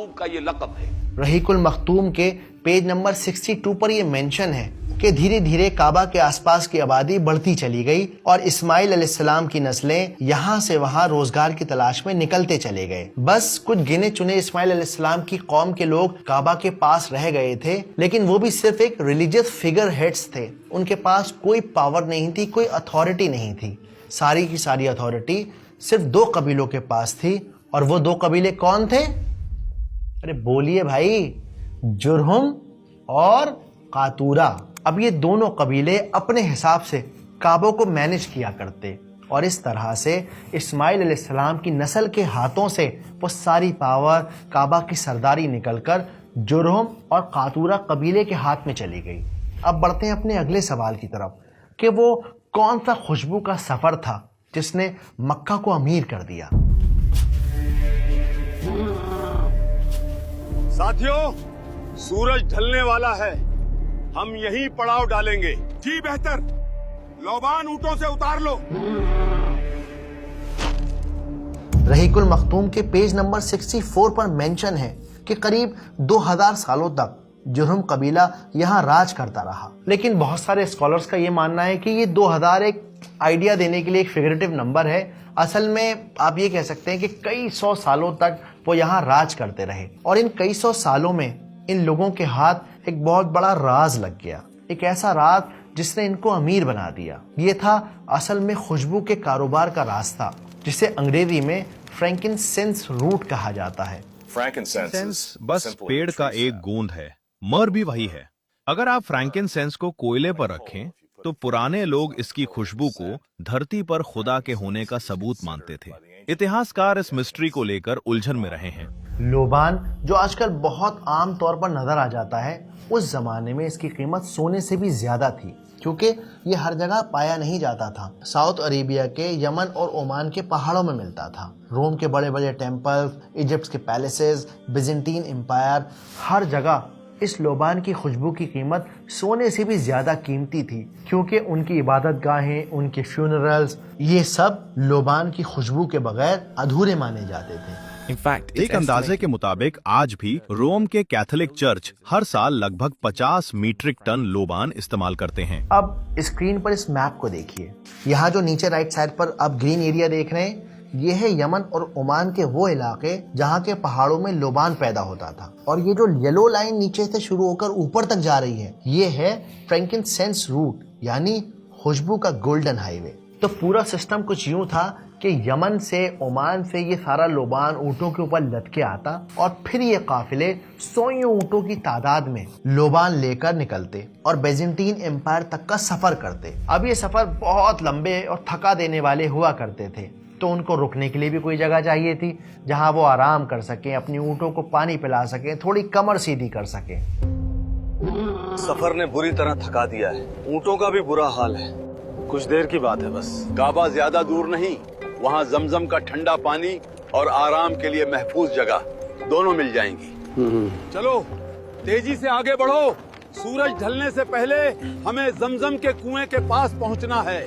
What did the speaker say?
महबूब का ये लक़ब है। रहीकुल मखतूम के पेज नंबर 62 पर यह मेंशन है कि धीरे धीरे काबा के आसपास की आबादी बढ़ती चली गई और इस्माइल अलैहिस्सलाम की नस्लें यहाँ से वहाँ रोजगार की तलाश में निकलते चले गए। बस कुछ गिने चुने इस्माइल अलैहिस्सलाम की कौम के लोग काबा के पास रह गए थे, लेकिन वो भी सिर्फ एक रिलीजियस फिगर हेड्स थे। उनके पास कोई पावर नहीं थी, कोई अथॉरिटी नहीं थी। सारी की सारी अथॉरिटी सिर्फ 2 कबीलों के पास थी, और वो 2 कबीले कौन थे? अरे बोलिए भाई, जुरहुम और कातूरा। अब ये दोनों कबीले अपने हिसाब से काबा को मैनेज किया करते, और इस तरह से इस्माइल अलैहिस्सलाम की नस्ल के हाथों से वो सारी पावर, काबा की सरदारी निकलकर जुरहुम और कातूरा कबीले के हाथ में चली गई। अब बढ़ते हैं अपने अगले सवाल की तरफ कि वो कौन सा खुशबू का सफर था जिसने मक्का को अमीर कर दिया। साथियों, सूरज ढलने वाला है, हम यहीं पड़ाव डालेंगे। जी बेहतर, लोबान ऊंटों से उतार लो। रहीकुल मखतूम के पेज नंबर 64 पर मेंशन है कि करीब 2000 सालों तक जुरहुम कबीला यहाँ राज करता रहा। लेकिन बहुत सारे स्कॉलर्स का ये मानना है कि ये 2000 एक आइडिया देने के लिए एक फिगरेटिव नंबर है। असल में आप ये कह सकते हैं कि कई 100 सालों तक वो यहाँ राज करते रहे, और इन कई 100 सालों में इन लोगों के हाथ एक बहुत बड़ा राज लग गया, एक ऐसा राज जिसने इनको अमीर बना दिया। ये था असल में खुशबू के कारोबार का रास्ता, जिसे अंग्रेजी में फ्रैंकिनसेंस रूट कहा जाता है। फ्रैंकिनसेंस बस पेड़ का एक गूंद है, मर भी वही है। अगर आप फ्रैंकिनसेंस को कोयले पर रखें तो पुराने लोग इसकी खुशबू को धरती पर खुदा के होने का सबूत मानते थे। इतिहासकार इस मिस्ट्री को लेकर उलझन में रहे हैं। लोबान, जो आजकल बहुत आम तौर पर नजर आ जाता है, उस जमाने में इसकी कीमत सोने से भी ज्यादा थी, क्योंकि ये हर जगह पाया नहीं जाता था। साउथ अरेबिया के यमन और ओमान के पहाड़ों में मिलता था। रोम के बड़े बड़े टेम्पल्स, इजिप्ट के पैलेसेस, बिजेंटीन एम्पायर, हर जगह इस लोबान की खुशबू की कीमत सोने से भी ज्यादा कीमती थी, क्योंकि उनकी इबादत गाहें, उनके फ्यूनरल्स, ये सब लोबान की खुशबू के बगैर अधूरे माने जाते थे। एक अंदाजे के मुताबिक आज भी रोम के कैथोलिक चर्च हर साल लगभग 50 मीट्रिक टन लोबान इस्तेमाल करते हैं। अब स्क्रीन पर इस मैप को देखिए। यहाँ जो नीचे राइट साइड पर आप ग्रीन एरिया देख रहे हैं, ये है यमन और ओमान के वो इलाके जहाँ के पहाड़ों में लोबान पैदा होता था। और ये जो येलो लाइन नीचे से शुरू होकर ऊपर तक जा रही है, ये है फ्रैंकिनसेंस रूट, यानी खुशबू का गोल्डन हाईवे। तो पूरा सिस्टम कुछ यूं था कि यमन से, ओमान से ये सारा लोबान ऊँटों के ऊपर लटके आता, और फिर ये काफिले 100 ऊँटों की तादाद में लोबान लेकर निकलते और बेजेंटीन एम्पायर तक का सफर करते। अब ये सफर बहुत लंबे और थका देने वाले हुआ करते थे, तो उनको रुकने के लिए भी कोई जगह चाहिए थी जहां वो आराम कर सकें, अपनी ऊँटों को पानी पिला सकें, थोड़ी कमर सीधी कर सकें। सफर ने बुरी तरह थका दिया है, ऊंटों का भी बुरा हाल है। कुछ देर की बात है बस। काबा ज्यादा दूर नहीं, वहाँ जमजम का ठंडा पानी और आराम के लिए महफूज जगह दोनों मिल जाएंगी। चलो तेजी से आगे बढ़ो, सूरज ढलने से पहले हमें जमजम के कुएं के पास पहुँचना है।